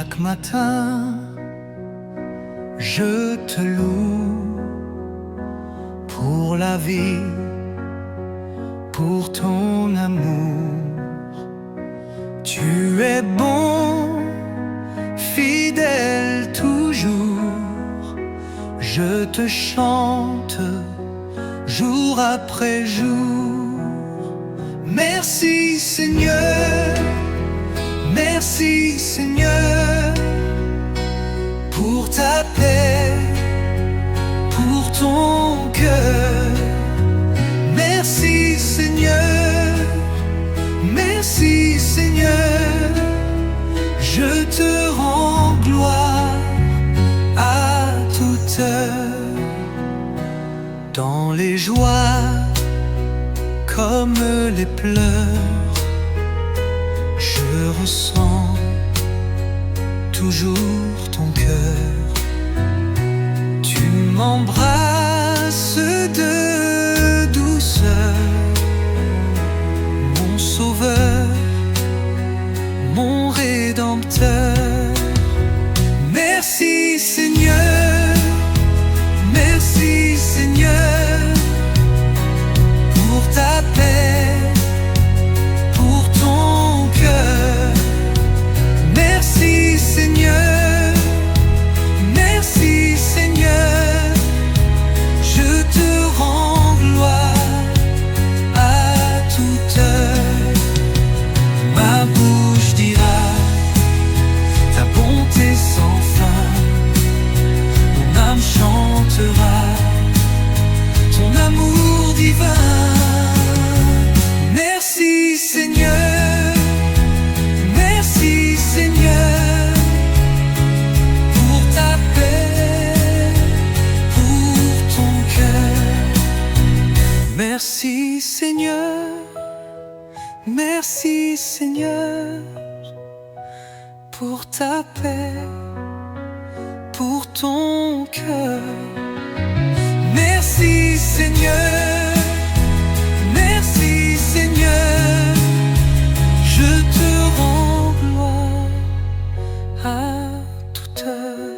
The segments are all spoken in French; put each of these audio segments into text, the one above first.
Chaque matin, je te loue pour la vie, pour ton amour. Tu es bon, fidèle toujours. Je te chante jour après jour. Merci Seigneur, merci Seigneur, pour ta paix, pour ton cœur. Merci Seigneur, merci Seigneur, je te rends gloire à toute heure. Dans les joies comme les pleurs, je ressens toujours ton cœur. Tu m'embrasses de douceur, mon sauveur, mon rédempteur. Merci Seigneur, merci Seigneur, pour ta paix, pour ton cœur. Merci Seigneur, merci Seigneur, je te rends gloire à toute heure. Ma bouche dira ta bonté sans fin, mon âme chantera ton amour divin. Merci Seigneur, merci Seigneur, pour ta paix, pour ton cœur. Merci Seigneur, merci Seigneur, pour ta paix, pour ton cœur. Merci Seigneur, merci Seigneur, je te rends gloire à toute heure.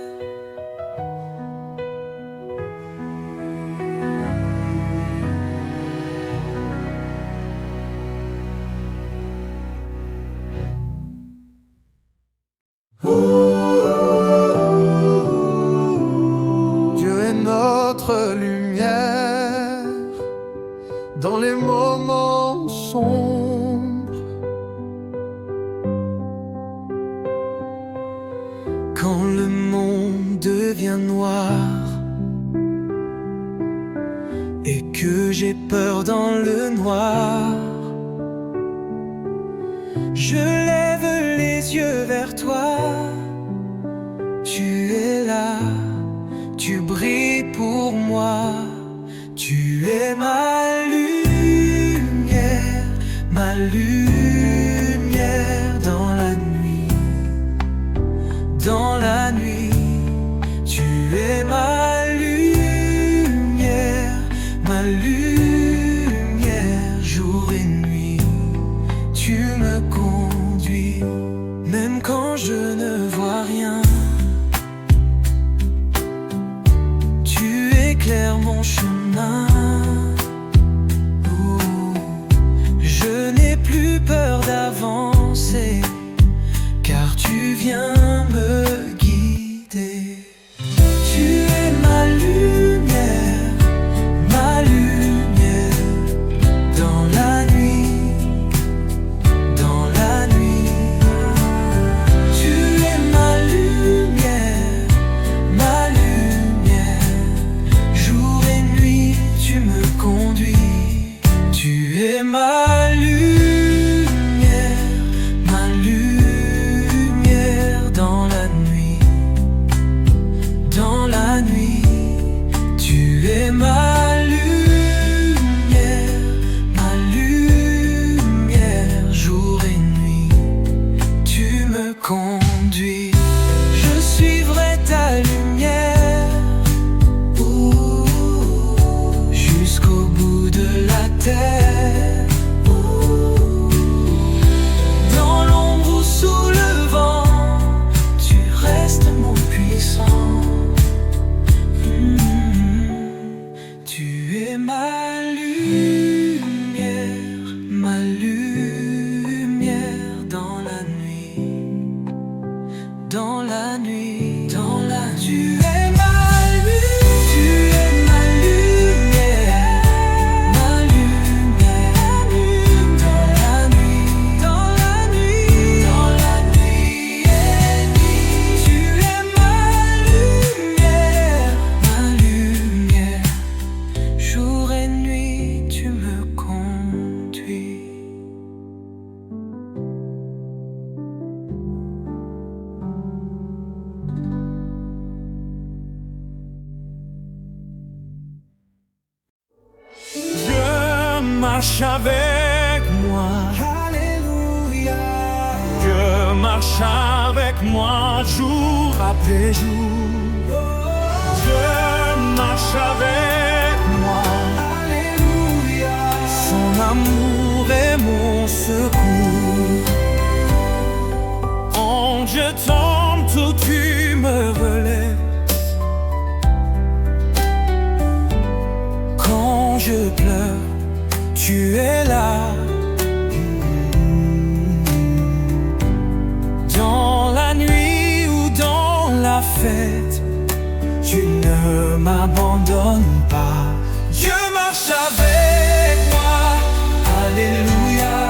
Dieu est notre lumière dans les moments sombres. Quand le monde devient noir et que j'ai peur dans le noir, je lève les yeux vers toi. Tu es là, tu brilles pour moi. Tu es ma lumière dans la nuit. Dans la nuit, tu es ma lumière, jour et nuit. Tu me conduis, même quand je ne vois rien. Tu éclaires mon chemin. Je n'ai plus peur d'avancer, car tu viens me guider. Tu es ma lumière dans la nuit, dans la nuit. Tu es ma lumière, jour et nuit, tu me conduis. Tu es ma lumière dans la nuit, dans la nuit. Tu es ma lumière, jour et nuit, tu me conduis. Je suivrai ta lumière jusqu'au bout de la terre. Dans l'ombre ou sous le vent, tu marche avec moi. Alléluia. Dieu marche avec moi jour après jour. Dieu marche avec moi. Alléluia. Son amour est mon secours. En jetant tout, tu me relèves. Quand je pleure, tu es là. Dans la nuit ou dans la fête, tu ne m'abandonnes pas. Dieu marche avec moi. Alléluia.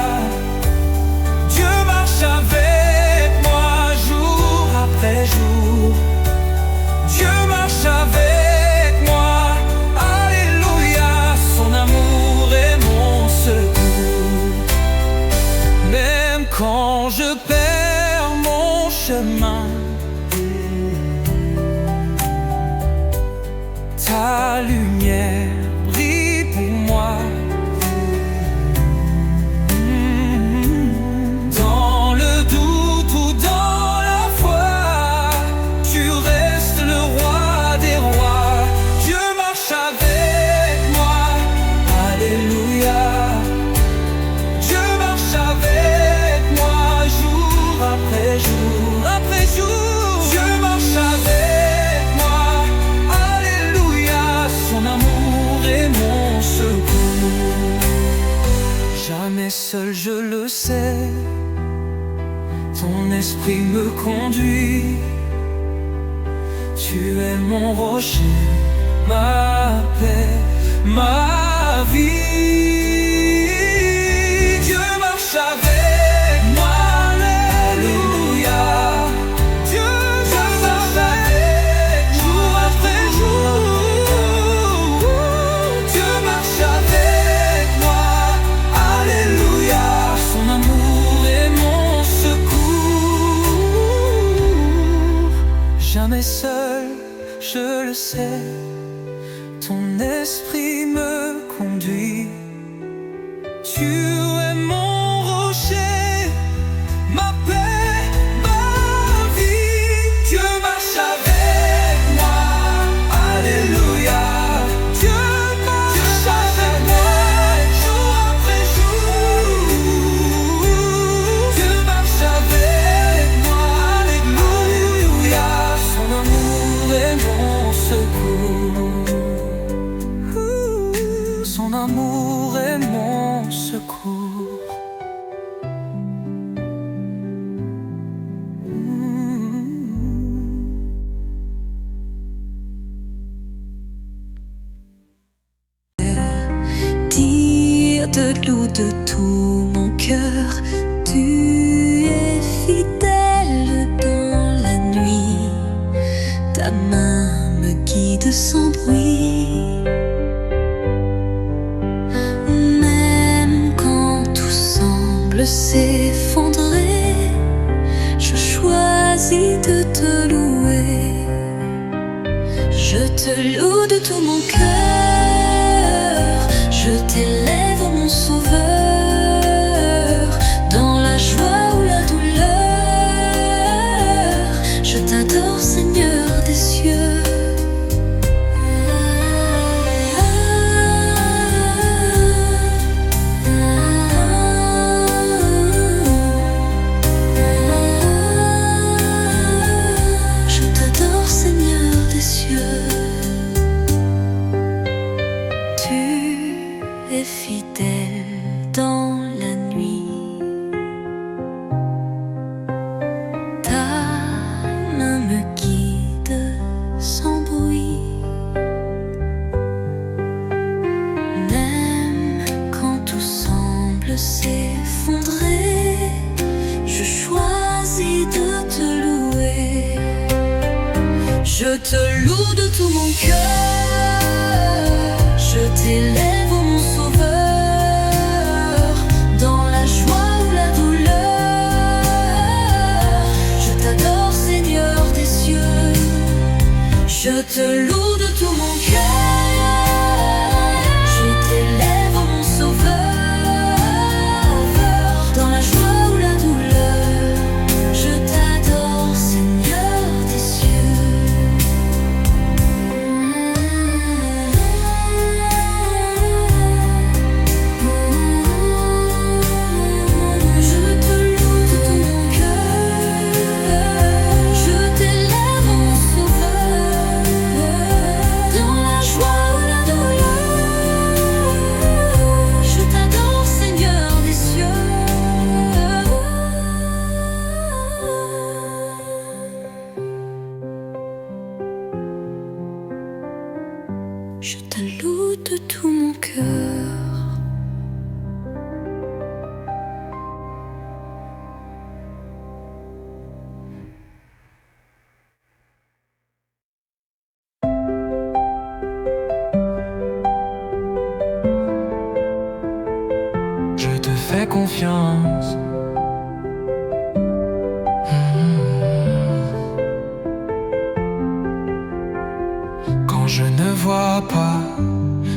Dieu marche avec moi jour après jour. Dieu marche avec moi. Alléluia. Son amour est mon secours. Même quand je perds mon chemin, ta lumière brille pour moi. Dans le doute ou dans la foi, tu restes le roi des rois. Dieu marche avec moi. Alléluia. Dieu marche avec moi jour après jour après jour. Dieu marche avec moi. Alléluia. Son amour est mon secours. Jamais seul, je le sais, ton esprit me conduit. Tu es mon rocher, ma paix, ma vie. Dieu marche avec moi. Alléluia. Dieu marche avec jour après jour. Dieu marche avec moi. Alléluia. Son amour est mon secours. Jamais seul, je le sais, ton esprit me conduit. Tu es mon rocher, ma paix, ma vie. Dieu marche avec moi. Alléluia. Dieu marche avec moi jour après jour. Dieu marche avec moi. Alléluia. Son amour est mon secours. Son amour est mon secours. Dire de l'eau de tout mon cœur, tu es fidèle dans la nuit. Ta main me guide sans bruit. Même quand tout semble s'effondrer, je choisis de te louer. Je te loue de tout mon cœur. Je t'élève, mon sauveur. Dans la joie ou la douleur, je t'adore, Seigneur des cieux. Je t'adore, Seigneur des cieux. Tu es fidèle dans la nuit. Ta main me guide sans bruit. Même quand tout semble s'effondrer, je choisis de te louer. Je te loue de tout mon cœur. Je t'élève, mon sauveur. Dans la joie ou la douleur, je t'adore, Seigneur des cieux. Je te loue de tout mon cœur. Je t'élève, mon sauveur. Je te loue de tout mon cœur. Je te fais confiance. Quand je ne vois pas,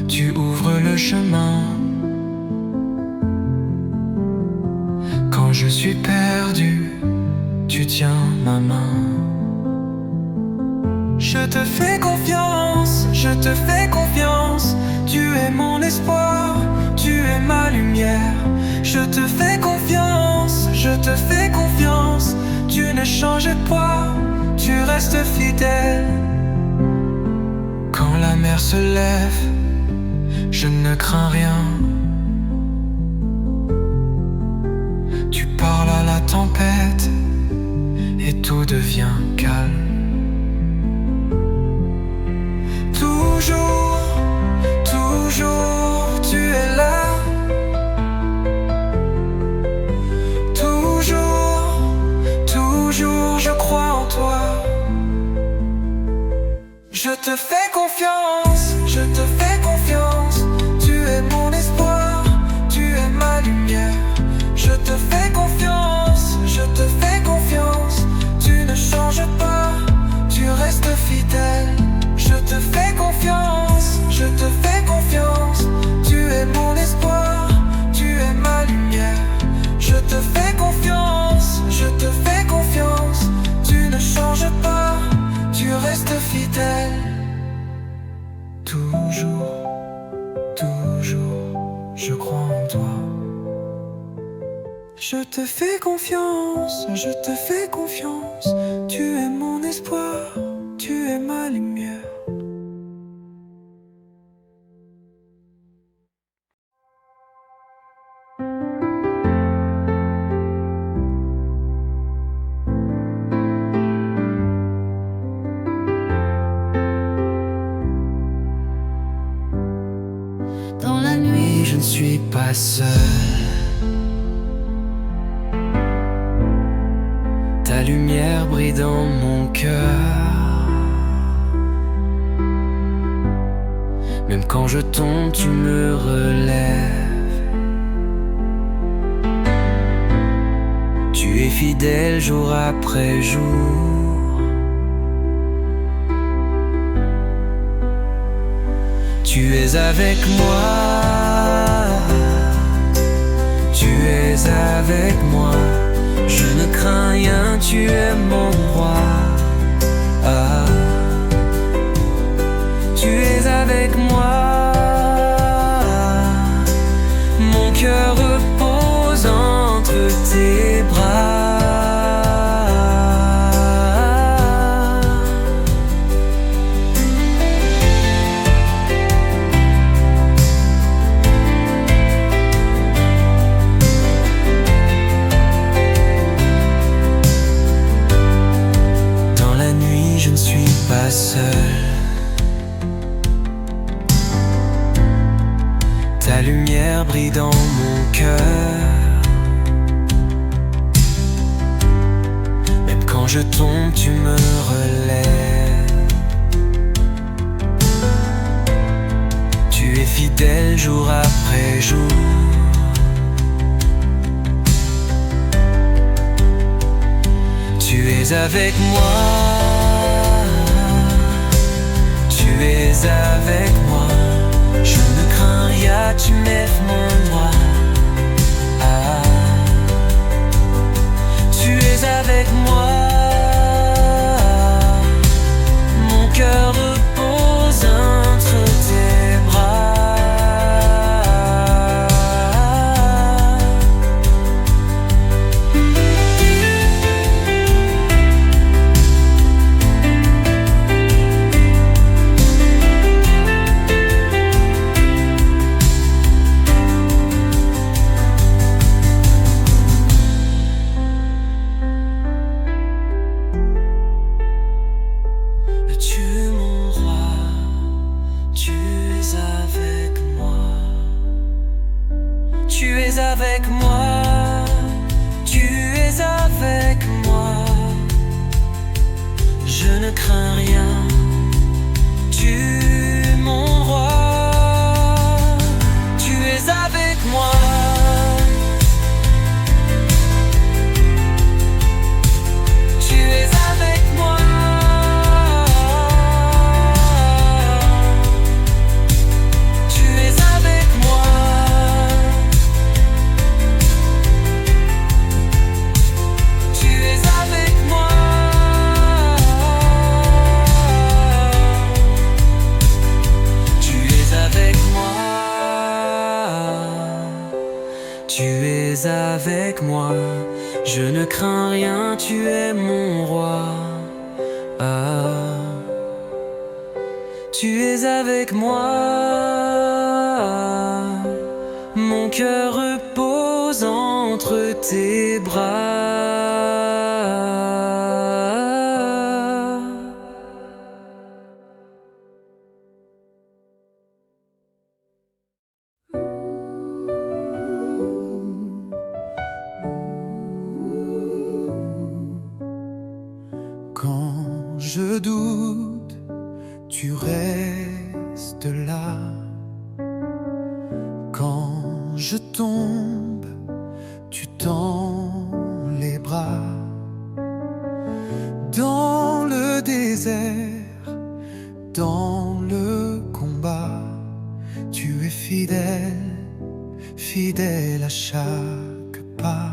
tu ouvres le chemin. Quand je suis perdu, tu tiens ma main. Je te fais confiance, je te fais confiance. Tu es mon espoir, tu es ma lumière. Je te fais confiance, je te fais confiance. Tu ne changes pas, tu restes fidèle. Quand la mer se lève, je ne crains rien. Tu parles à la tempête et tout devient calme. Toujours, toujours, tu es là. Toujours, toujours, je crois en toi. Je te fais confiance, je te fais confiance. Tu es mon espoir, tu es ma lumière. Je te fais confiance, je te fais confiance. Tu ne changes pas, tu restes fidèle. Je te fais confiance, je te fais confiance. Tu es mon espoir, tu es ma lumière. Je te fais confiance, je te fais confiance. Tu ne changes pas, tu restes fidèle. Toujours, toujours, je crois en toi. Je te fais confiance, je te fais confiance. Tu es mon espoir, tu es ma lumière. Dans la nuit, Je ne suis pas seul. Ta lumière brille dans mon cœur. Même quand je tombe, tu me relèves. Tu es fidèle jour après jour. Tu es avec moi. Tu es avec moi. Je ne crains rien, tu es mon roi. Ah. Tu es avec moi. Mon cœur repose entre tes bras. Dans la nuit, je ne suis pas seul. Ta lumière brille dans mon cœur. Même quand je tombe, tu me relèves. Tu es fidèle jour après jour. Tu es avec moi. Tu es avec moi. Je ne crains rien, tu m'aimes mon droit. Ah. Tu es avec moi. Mon cœur repose entre tes bras. avec moi, tu es avec moi. Je ne crains rien, tu es mon roi. Tu es avec moi. Tu es avec moi. Tu es avec moi. Tu es avec moi. Tu es avec moi. Tu es avec moi. Je ne crains rien, tu es mon roi. Ah. Tu es avec moi. Mon cœur repose entre tes bras. Quand je doute, tu restes là. Quand je tombe, tu tends les bras. Dans le désert, dans le combat, tu es fidèle, fidèle à chaque pas.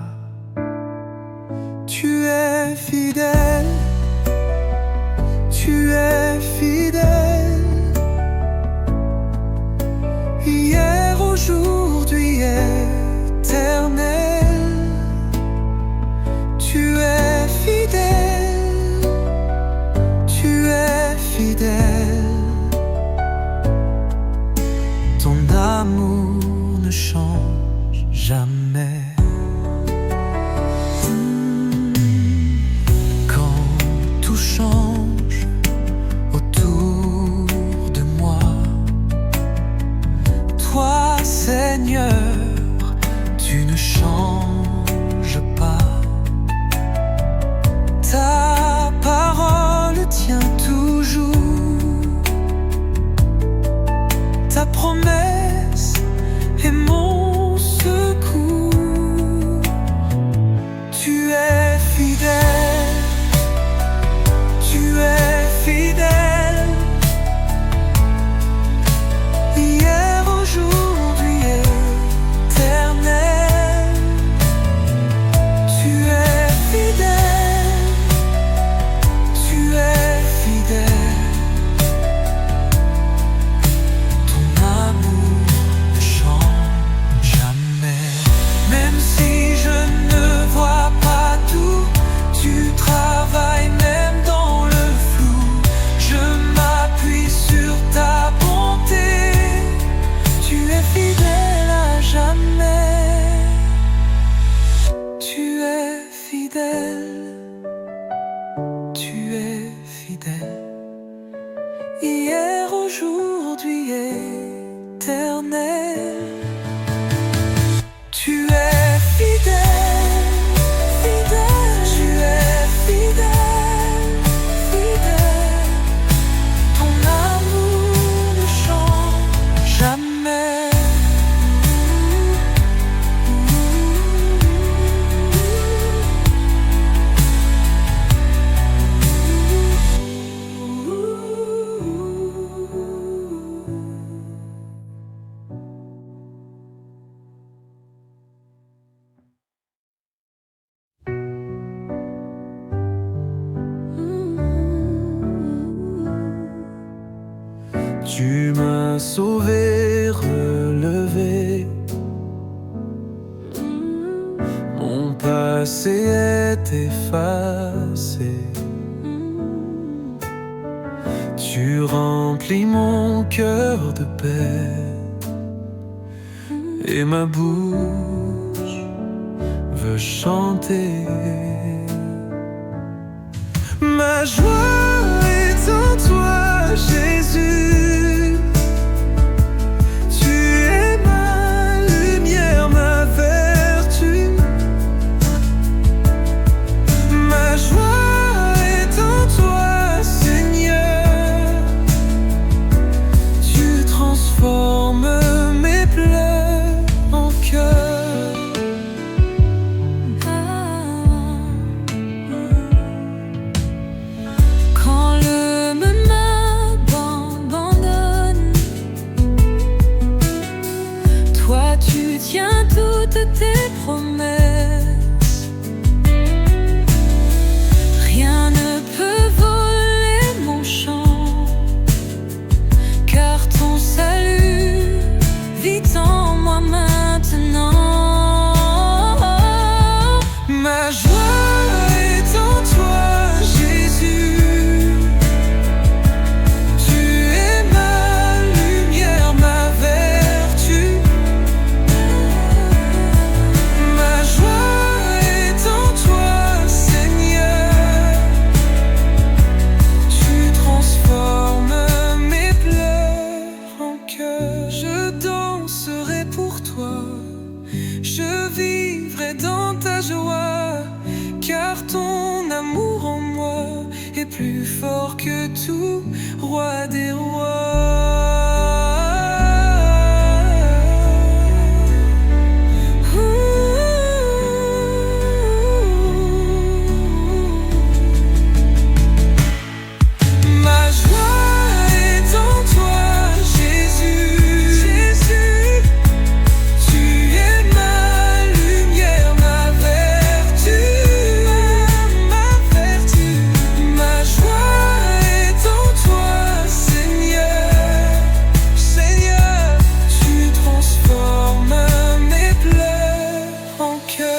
Tu es fidèle. Tu es fidèle, hier, aujourd'hui, éternel. Tu es fidèle, tu es fidèle. Ton amour ne change jamais. Quand tout change autour de moi, toi, Seigneur, tu ne changes pas. Ta parole tient toujours. Ta promesse est mon secours. Tu es fidèle. Tu es fidèle, hier, aujourd'hui, éternel. Tu es fidèle, tu es fidèle. Ton amour ne change jamais. Même si je ne vois pas tout, tu travailles même dans le flou. Je m'appuie sur ta bonté. Tu es fidèle à jamais. Tu es fidèle. Tu es fidèle. Hier, aujourd'hui, éternel. Tu es fidèle, fidèle. Tu es fidèle, fidèle. Ton amour ne change jamais. Tu m'as sauvé, relevé. Mon passé est effacé. Tu remplis mon cœur de paix. Et ma bouche veut chanter. Ma joie est en toi, Jésus. Tu es ma lumière, ma veille. roi des rois. Ma joie est en toi, Jésus. Jésus, tu es ma lumière, ma vertu, ma vertu. Ma joie est en toi, Seigneur. Seigneur, tu transformes mes pleurs en cœur.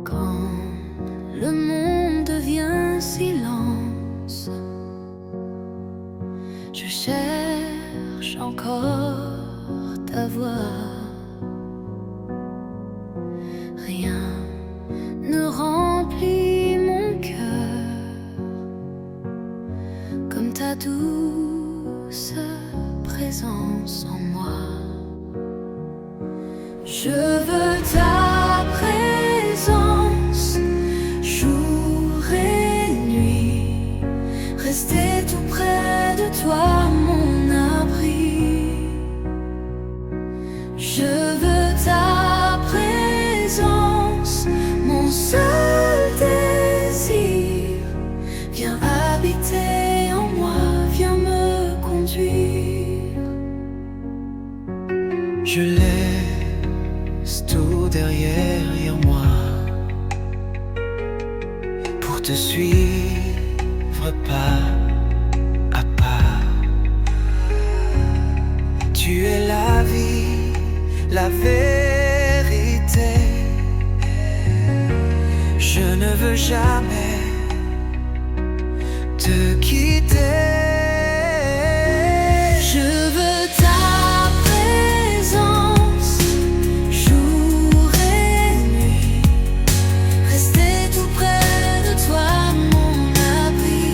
Quand le monde devient silence, je cherche encore ta voix. Rien ne remplit mon cœur comme ta douce présence en moi. Je veux ta présence, jour et nuit, rester tout près de toi, mon abri. Je veux ta présence, mon seul désir. Viens habiter en moi, viens me conduire. Je laisse tout derrière moi pour te suivre pas à pas. Tu es la vie, la vérité. Je ne veux jamais te quitter. Je veux ta présence, jour et nuit, rester tout près de toi, mon abri.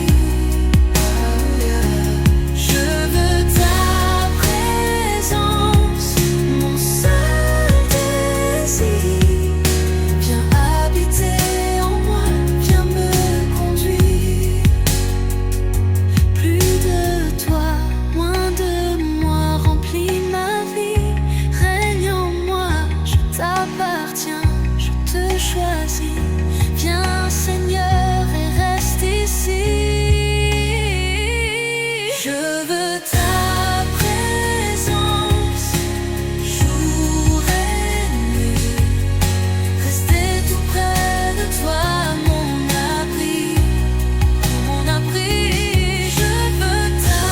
Je veux ta présence, mon seul désir. Viens habiter en moi, viens me conduire. Plus de toi, moins de moi, remplis ma vie. Règne en moi, je t'appartiens, je te choisis. Viens Seigneur et reste ici. Je veux ta présence, jour et nuit, rester tout près de toi, mon abri, mon abri. Je veux ta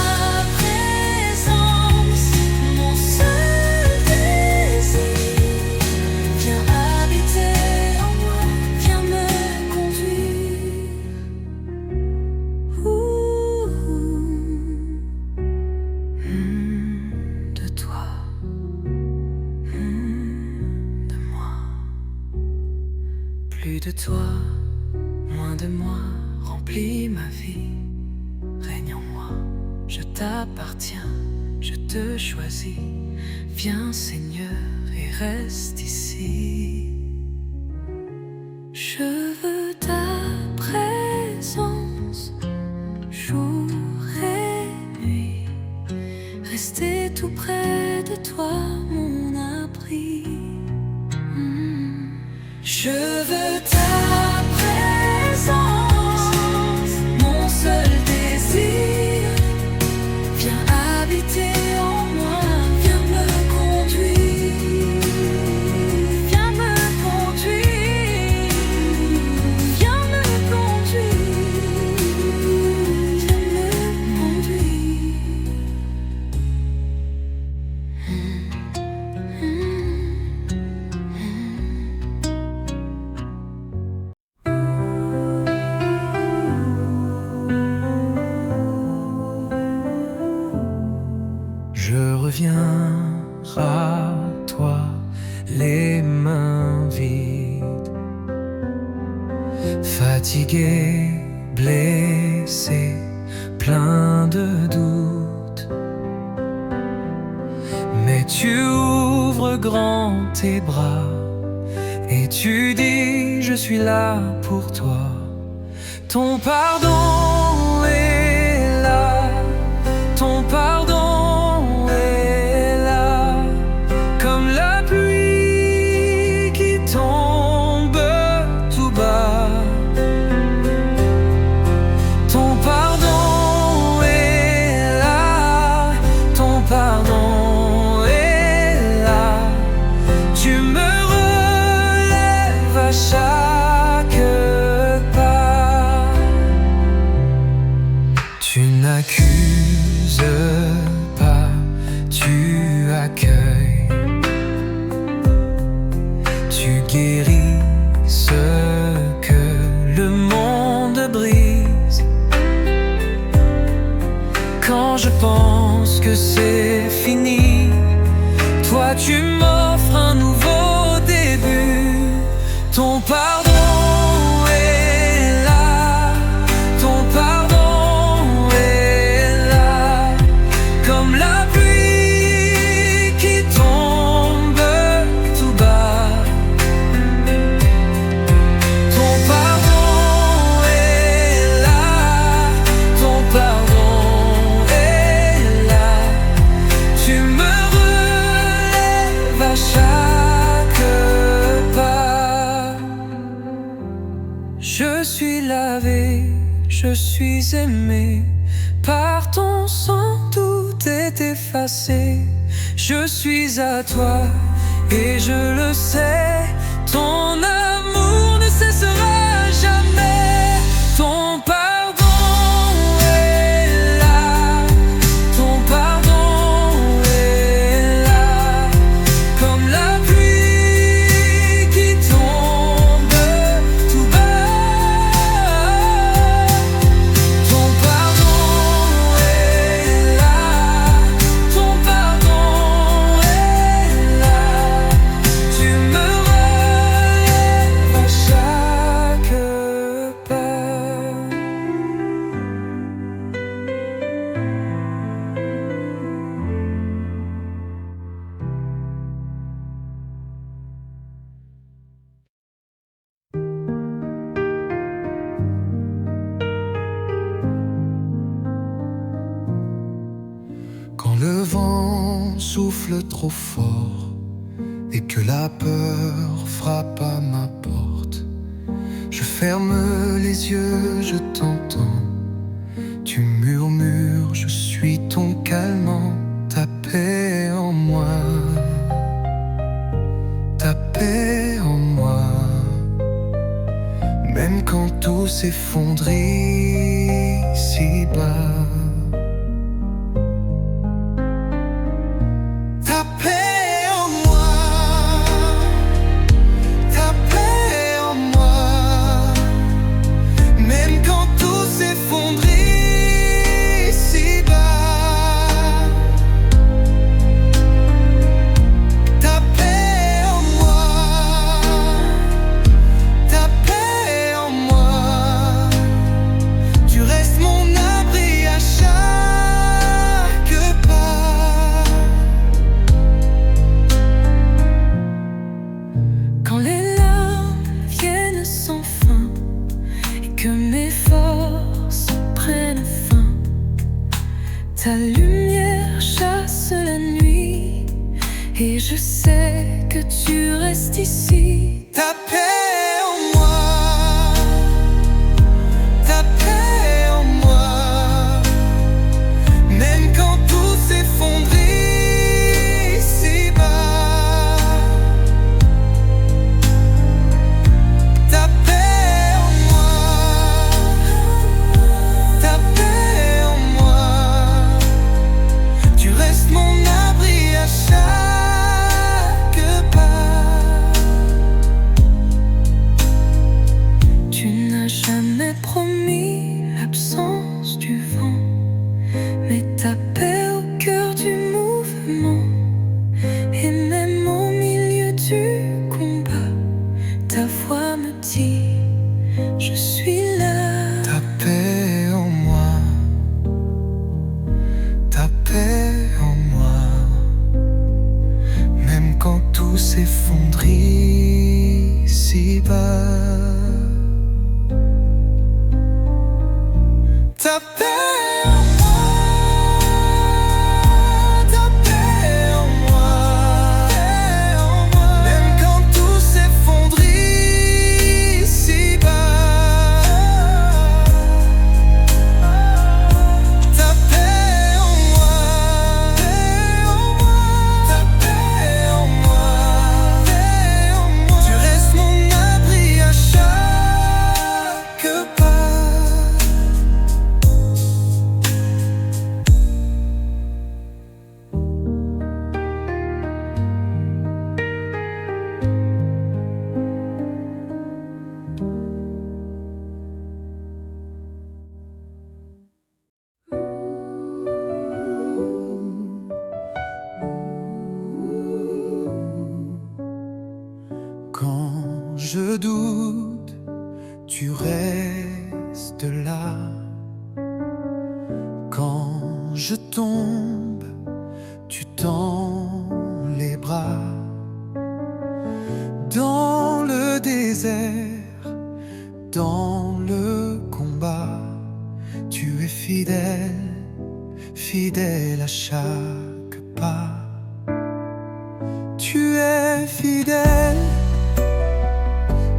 présence, mon seul désir. Viens habiter en moi, viens me conduire. De toi, de moi. Plus de toi, moins de moi, remplis ma vie. Règne en moi, je t'appartiens, je te choisis. Viens Seigneur et reste ici. Je veux ta présence, jour et nuit, rester tout près de toi, mon abri. Je veux ta présence, mon seul désir. Viens habiter en moi, viens me conduire. Viens me conduire. Viens me conduire. Viens me conduire. reviens à toi, les mains vides, fatigué, blessé, plein de doutes. Mais tu ouvres grand tes bras et tu dis je suis là pour toi. Ton pardon est là, ton pardon est là, comme la pluie qui tombe tout bas. Ton pardon est là, ton pardon est là, tu me relèves à chaque pas. Tu n'accuses pas, tu accueilles, tu guéris ce que le monde brise. Quand je pense que c'est fini, toi tu m'offres un nouveau début. Ton pardon est là, ton pardon est là, comme la pluie qui tombe tout bas. Ton pardon est là, ton pardon est là, tu me relèves à chaque pas. Je suis lavé, je suis aimé, par ton sang tout est effacé. Je suis à toi et je le sais, ton amour ne cessera jamais. Ton pardon est là, ton pardon est là, comme la pluie qui tombe tout bas. Ton pardon est là, ton pardon est là, tu me relèves à chaque pas. Quand le vent souffle trop fort et que la peur frappe à ma porte, je ferme les yeux, je t'entends. Tu murmures, je suis ton calmant, ta paix en moi, ta paix en moi. Même quand tout s'effondre ici-bas. Ta paix en moi, ta paix en moi. Même quand tout s'effondre ici-bas. Ta paix en moi, ta paix en moi. Tu restes mon abri à chaque pas. Quand les larmes viennent sans fin et que mes forces prennent fin, ta lumière chasse la nuit et je sais que tu restes ici. Ta paix en moi, ta paix en moi. Même quand tout s'effondre ici-bas. Ta paix en moi, ta paix en moi. Tu restes mon abri à chaque pas. quand tout s'effondre ici-bas. Ta paix en moi, ta paix en moi, même quand tout s'effondre ici-bas. Ta paix en moi, ta paix en moi, tu restes mon abri à chaque pas. Quand je doute, tu restes là. Quand je tombe, tu tends les bras. Dans le désert, dans le combat, tu es fidèle, fidèle à chaque pas. Tu es fidèle.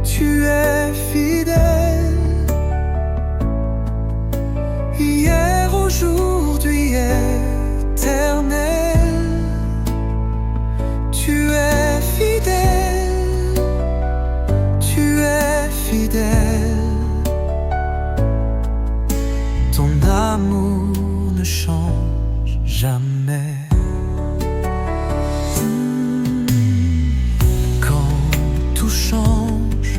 Tu es fidèle, hier, aujourd'hui, éternel. Tu es fidèle, tu es fidèle. Ton amour ne change jamais. Quand tout change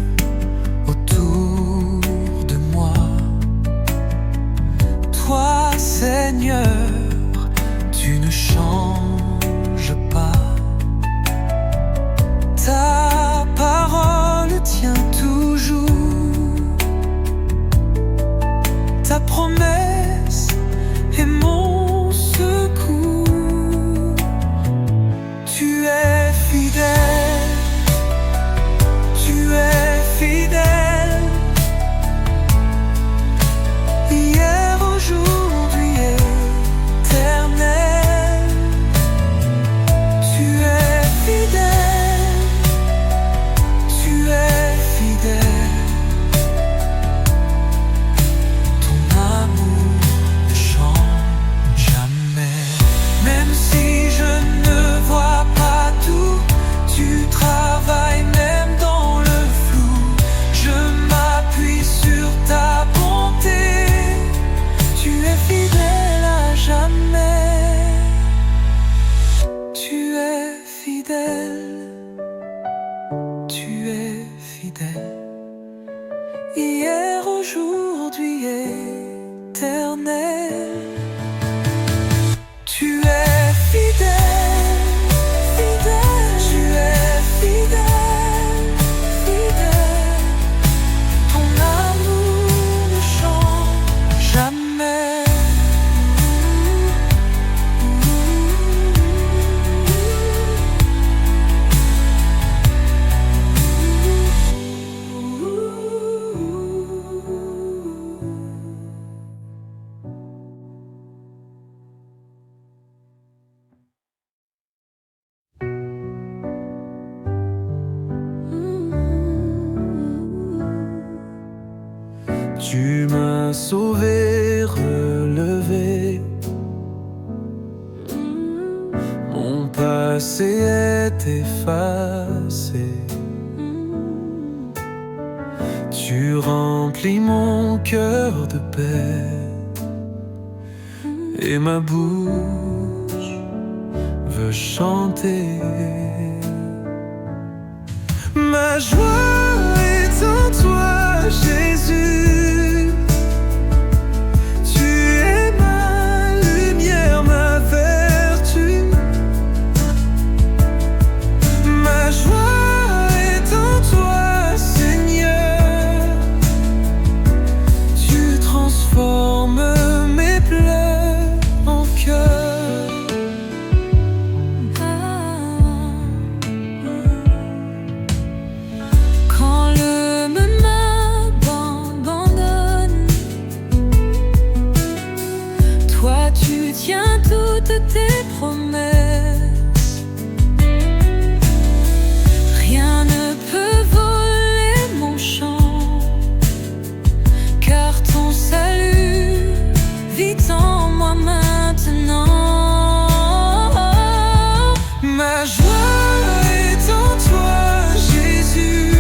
autour de moi, toi, Seigneur, tu ne changes pas. Ta parole tient toujours. Ta promesse est mon secours. Tu es fidèle, tu es fidèle, hier, aujourd'hui, éternel. Tu es fidèle, tu es fidèle. Ton amour ne change jamais. Même si je ne vois pas tout, tu travailles même dans le flou. Je m'appuie sur ta bonté. Tu es fidèle à jamais. Tu es fidèle. Tu es fidèle. Hier, aujourd'hui, éternel. Tu es fidèle, fidèle. Tu es fidèle, fidèle. Ton amour ne change jamais. Tu m'as sauvé, relevé. Mon passé est effacé. Tu remplis mon cœur de paix. Et ma bouche veut chanter. Ma joie est en toi, Jésus. Tu es ma lumière, ma vertu. Ma joie est en toi, Seigneur. Tu transformes mes pleurs en cœur. Ma joie est en toi, Jésus.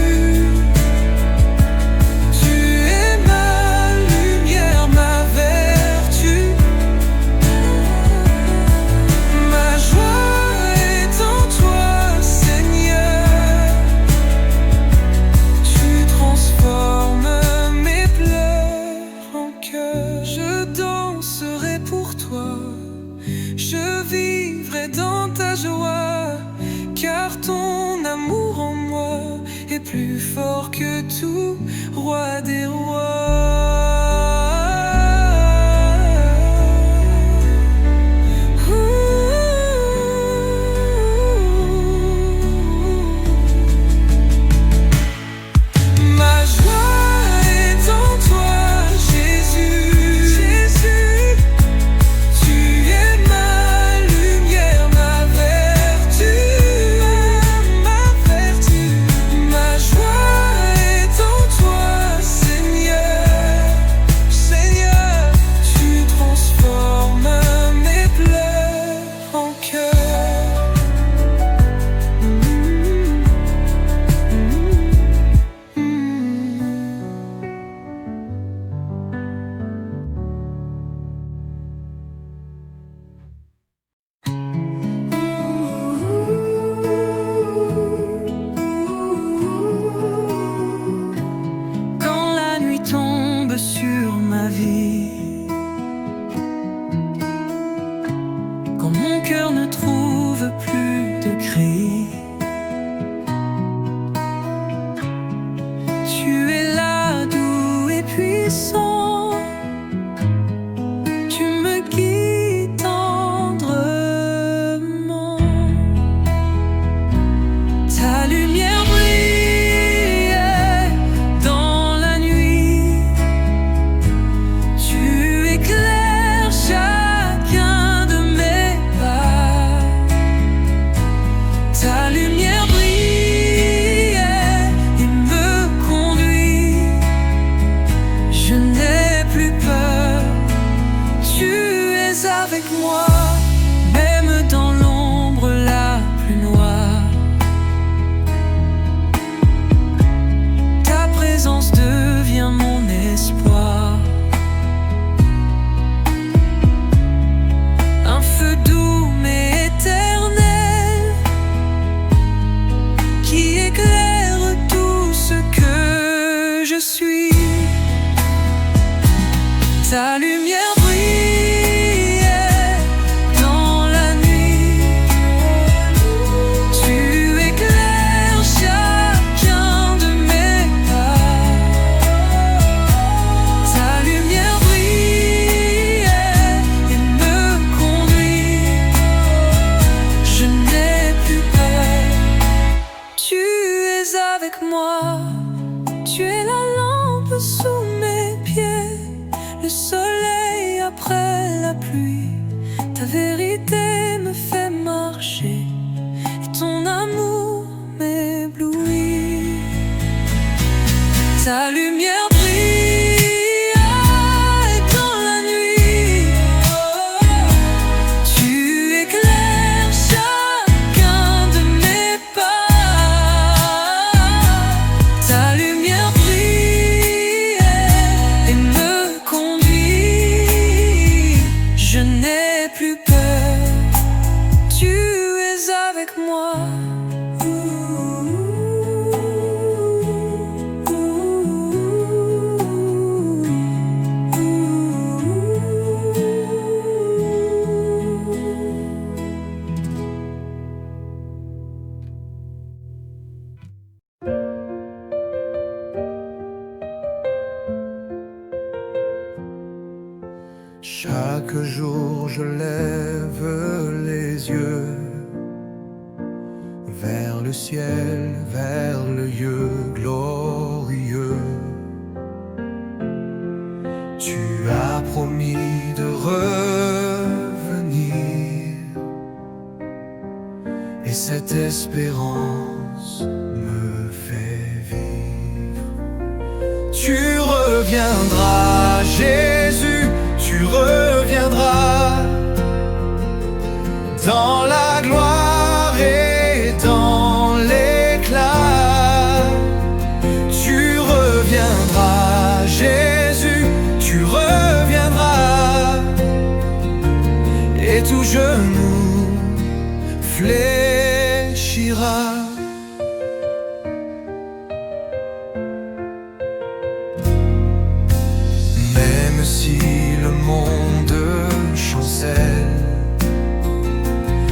Tu es ma lumière, ma vertu. Ma joie est en toi, Seigneur. Tu transformes mes pleurs en chœur. Je danserai pour toi, je vivrai dans ta joie, car ton amour en moi est plus fort que tout, roi des rois. Ma joie est en toi, Jésus. Jésus, tu es ma lumière, ma vertu. Ma vertu. Ma joie est en toi, Seigneur. Seigneur, tu transformes mes pleurs en chœur. Quand la nuit tombe sur ma vie, quand mon cœur ne trouve plus de cris, tu es là, doux et puissant. Tu me guides tendrement. Ta lumière brille dans la nuit. Tu éclaires chacun de mes pas. Ta lumière brille et me conduit. Je n'ai plus peur. Tu es avec moi, même dans l'ombre la plus noire. Ta présence devient mon espoir. Un feu doux mais éternel qui éclaire tout ce que je suis. Ta lumière brille dans la nuit. Tu éclaires chacun de mes pas. Ta lumière brille et me conduit. Je n'ai plus peur. Tu es avec moi. Tu es la lampe sous mes pieds, le soleil après la pluie. Ta vérité me fait marcher et ton amour m'éblouit. Ta lumière brille dans la nuit. Tu éclaires chacun de mes pas. Ta lumière brille et me conduit. Je n'ai plus peur. Tu es avec moi. Chaque jour je lève les yeux vers le ciel, vers le lieu glorieux. Tu as promis de revenir, et cette espérance me fait vivre. Tu reviendras, Jésus, tu reviendras dans la gloire et réfléchira. Même si le monde chancelle,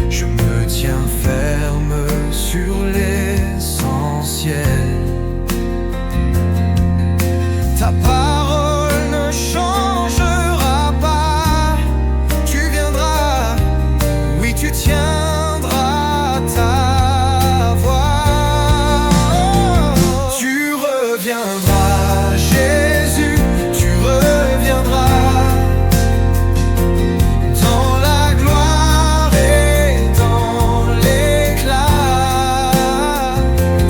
je me tiens ferme sur l'essentiel. Ta parole ne changera pas. Tu viendras, oui tu tiendras ta voix. Tu reviendras, Jésus, tu reviendras. Dans la gloire et dans l'éclat.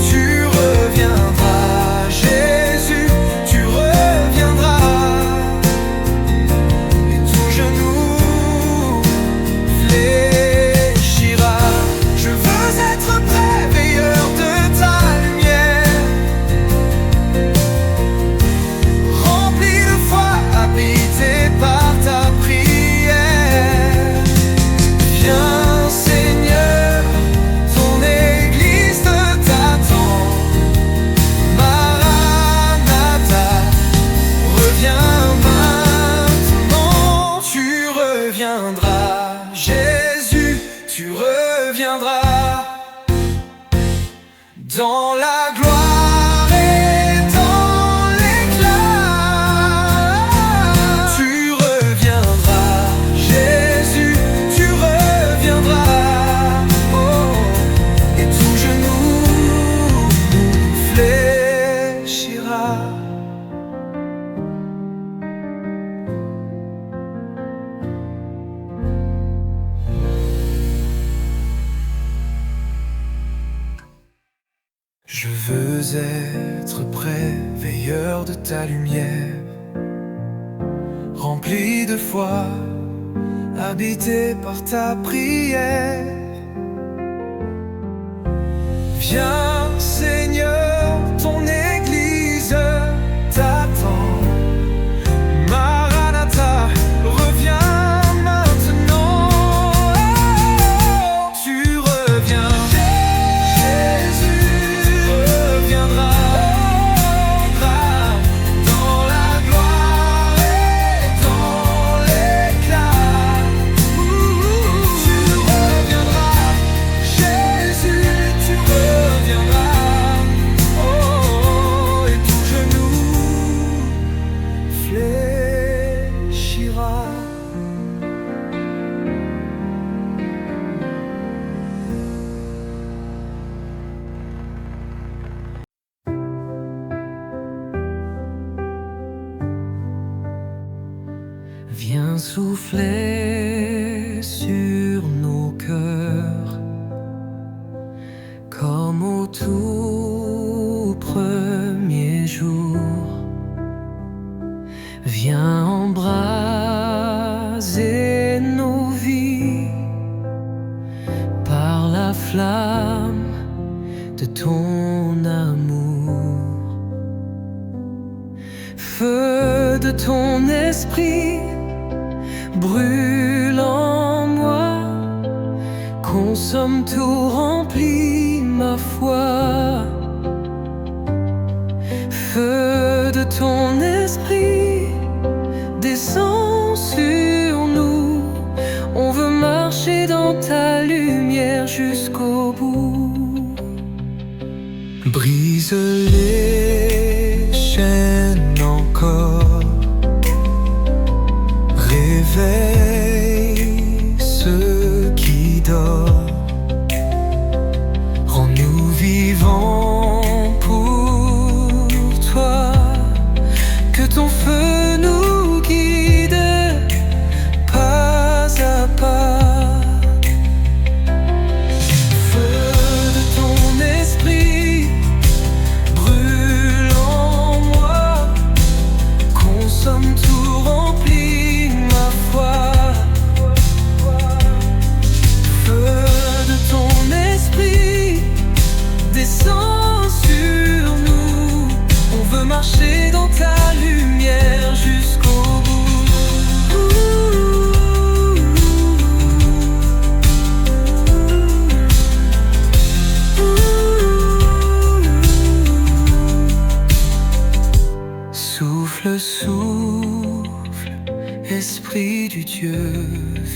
Tu reviendras, Jésus, tu reviendras. Et tout genou fléchira. Je veux être prêt, veilleur de ta lumière, rempli de foi, habité par ta prière. Viens Seigneur, ton église t'attend. Maranatha, reviens maintenant. Tu reviendras, Jésus, tu reviendras. Dans la gloire et dans l'éclat. Tu reviendras, Jésus, tu reviendras. Oh, et tout genou fléchira. Je veux être prêt, veilleur de ta lumière, rempli de foi, habité par ta prière. Viens Seigneur, ton église t'attend. Maranatha, reviens maintenant. Tu reviens, Jésus, reviendras. Dans la gloire et dans l'éclat. Tu reviendras, Jésus, tu reviendras. Oh, et tout genou fléchira. Viens souffler sur nos cœurs, comme au tout premier jour. Viens embraser nos vies par la flamme de ton amour. Feu de ton esprit brûle en moi, consomme tout, remplit ma foi. Feu de ton esprit descend sur nous, on veut marcher dans ta lumière jusqu'au bout. Brise les chaînes encore, réveille ceux qui dorment, rends-nous vivants pour toi, que ton feu nous guide pas à pas. Feu de ton esprit brûle Dieu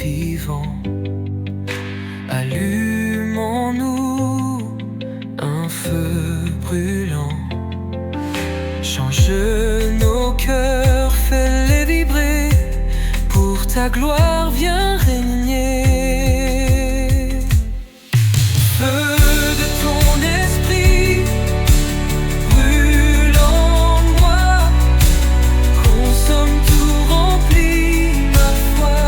vivant. Allumons-nous un feu brûlant. Change nos cœurs, fais-les vibrer. Pour ta gloire, viens régner. Feu de ton esprit, brûle en moi. Consomme tout, remplis ma foi.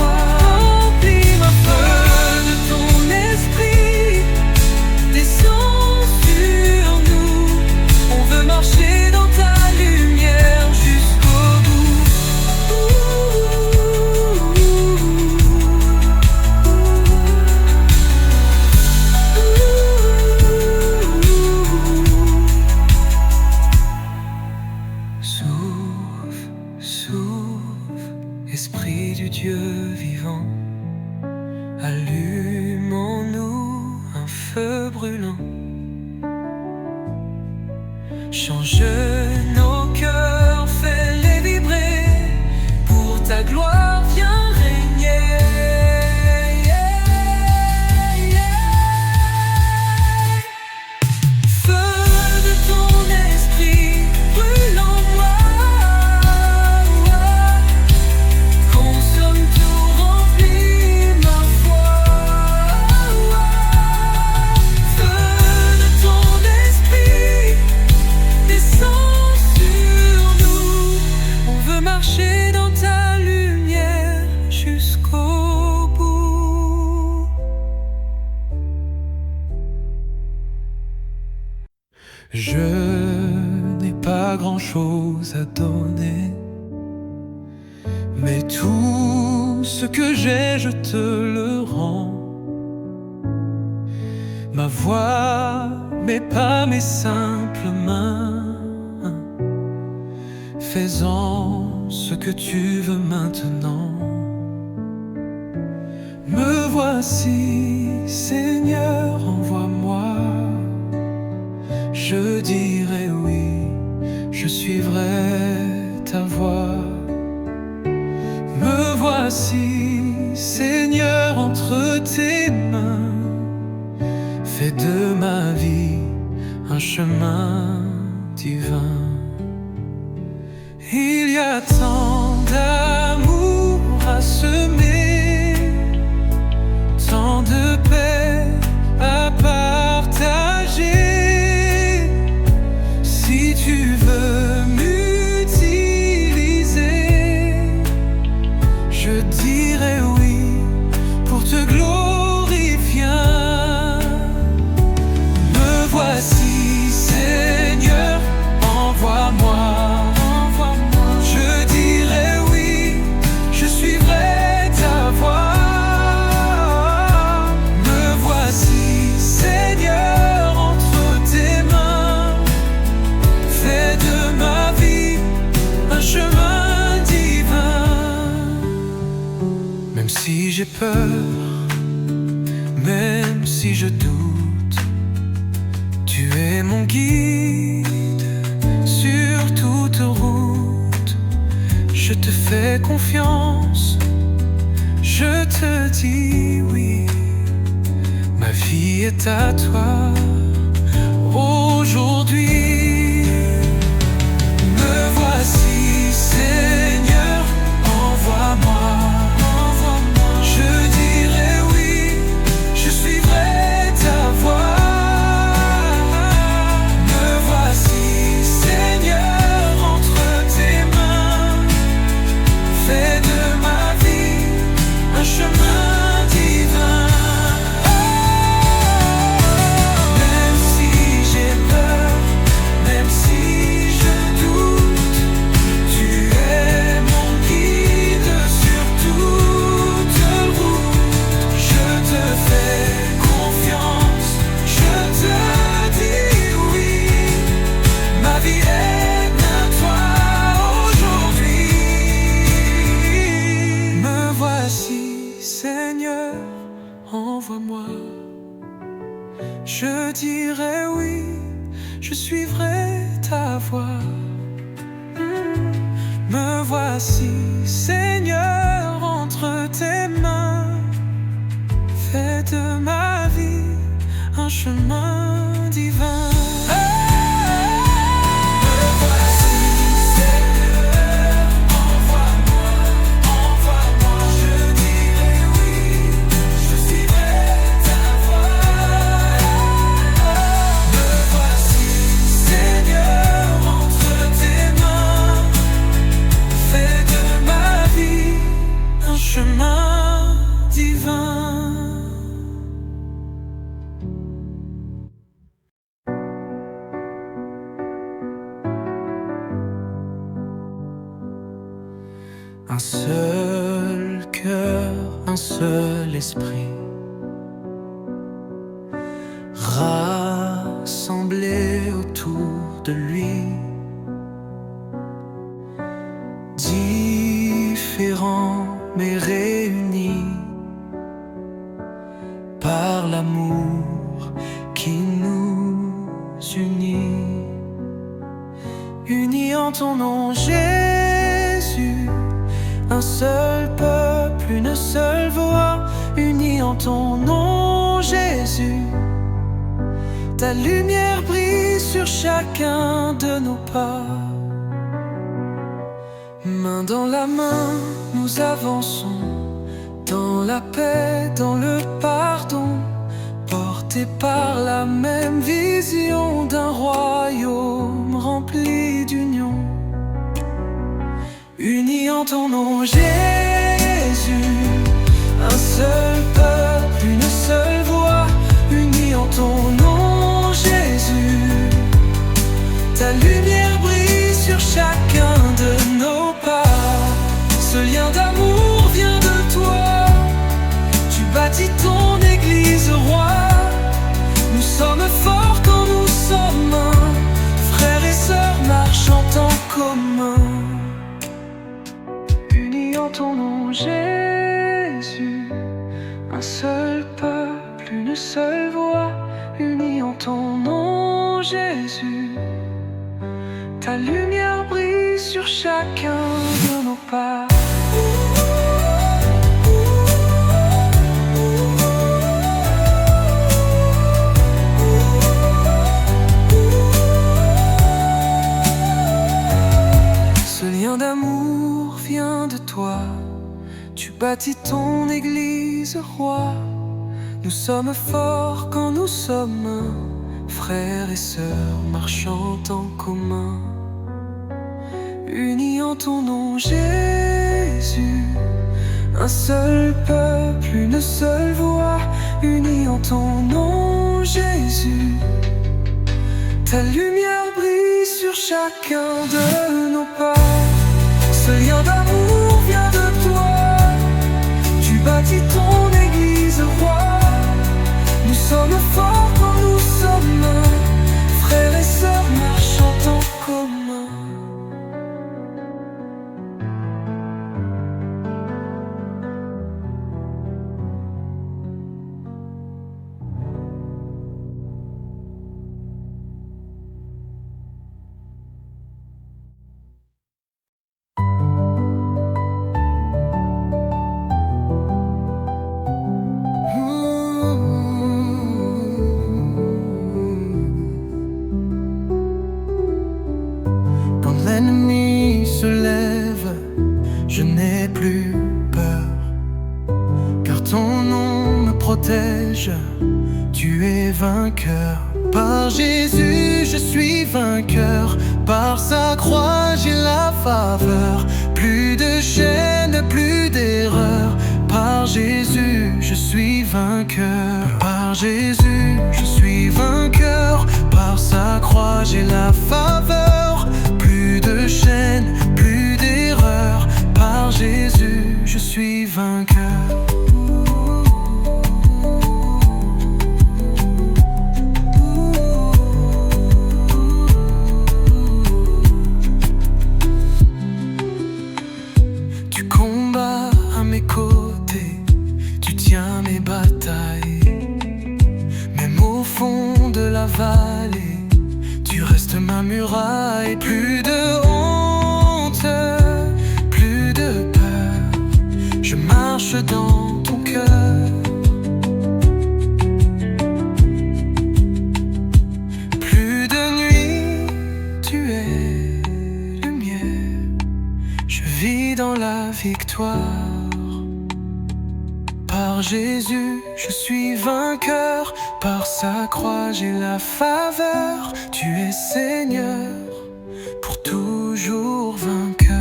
Remplis ma foi. Feu de ton esprit, descends sur nous. On veut marcher dans ta lumière jusqu'au bout. Souffle, souffle, Esprit du Dieu vivant. Allumons-nous un feu brûlant. Change nos cœurs, fais-les vibrer. Pour ta gloire, viens régner. Feu de ton esprit, brûle en moi. Consomme tout, remplis ma foi. Feu de ton esprit, descends sur nous. On veut marcher dans ta lumière jusqu'au bout. Je n'ai pas grand-chose à donner, mais tout ce que j'ai, je te le rends. Ma voix, mes pas, mes simples mains, fais-en ce que tu veux maintenant. Me voici, Seigneur, envoie-moi. Je dirai oui, je suivrai ta voix. Me voici, Seigneur, entre tes mains. Fais de ma vie un chemin divin. Il y a tant d'amour à semer, tant de paix à partager. Si tu veux m'utiliser, je dirai oui pour te glorifier. Me voici, Seigneur, envoie-moi. Je dirai oui, je suivrai ta voie. Me voici, Seigneur, entre tes mains. Fais de ma vie un chemin divin. Même si j'ai peur, même si je doute, tu es mon guide sur toute route. Je te fais confiance, je te dis oui. Ma vie est à toi aujourd'hui. Me voici, Seigneur, envoie-moi. Je dirai oui, je suivrai ta voie. Me voici, Seigneur, entre tes mains. Fais de ma vie un chemin divin. Même si j'ai peur, même si je doute, tu es mon guide sur toute route. Je te fais confiance, je te dis oui. Ma vie est à toi aujourd'hui. Me voici, Seigneur, envoie-moi. Je dirai oui, je suivrai ta voie. Me voici, Seigneur, entre tes mains. Fais de ma vie un chemin divin. Me voici, Seigneur, envoie-moi, envoie-moi. Je dirai oui, je suivrai ta voie. Me voici, Seigneur, entre tes mains. Fais de ma vie un chemin divin. Un seul cœur, un seul esprit, rassemblés autour de lui. Différents mais réunis par l'amour qui nous unit. Unis en ton nom, Jésus. Un seul peuple, une seule voix, unis en ton nom, Jésus. Ta lumière brille sur chacun de nos pas. Main dans la main, nous avançons dans la paix, dans le pardon, portés par la même vision d'un royaume rempli d'union. Unis en ton nom, Jésus, un seul peuple, une seule voix, unis en ton nom, Jésus. Ta lumière brille sur chacun de nos pas. Ce lien d'amour vient de toi. Tu bâtis ton église, roi. Nous sommes forts quand nous sommes un, frères et sœurs marchant en commun. En ton nom, Jésus, un seul peuple, une seule voix, unis en ton nom, Jésus. Ta lumière brille sur chacun de nos pas. Ce lien d'amour vient de toi. Tu bâtis ton église, roi. Nous sommes forts quand nous sommes un, frères et sœurs marchant en commun. Unis en ton nom, Jésus. Un seul peuple, une seule voix, unis en ton nom, Jésus. Ta lumière brille sur chacun de nos pas. Ce lien d'amour vient de toi. Tu bâtis ton église, roi. Nous sommes forts quand nous sommes un, frères et sœurs marchant en commun. L'ennemi se lève, je n'ai plus peur, car ton nom me protège, tu es vainqueur. Par Jésus je suis vainqueur, par sa croix j'ai la faveur. Plus de chaînes, plus d'erreurs, par Jésus je suis vainqueur. Par Jésus je suis vainqueur, par sa croix j'ai la faveur. Plus de chaînes, plus d'erreurs, par Jésus je suis vainqueur. Tu combats à mes côtés, tu tiens mes batailles. Même au fond de la vallée, tu restes ma muraille. Plus de honte, dans ton cœur. Plus de nuit, tu es lumière. Je vis dans la victoire. Par Jésus, je suis vainqueur. Par sa croix, j'ai la faveur. Tu es Seigneur, pour toujours vainqueur.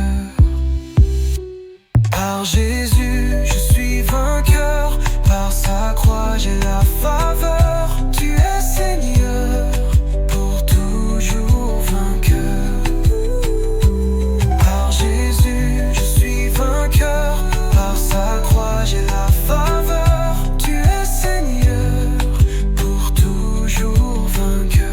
Par Jésus, je suis vainqueur. Par sa croix, j'ai la faveur. Tu es Seigneur, pour toujours vainqueur. Par Jésus, je suis vainqueur. Par sa croix, j'ai la faveur. Tu es Seigneur, pour toujours vainqueur.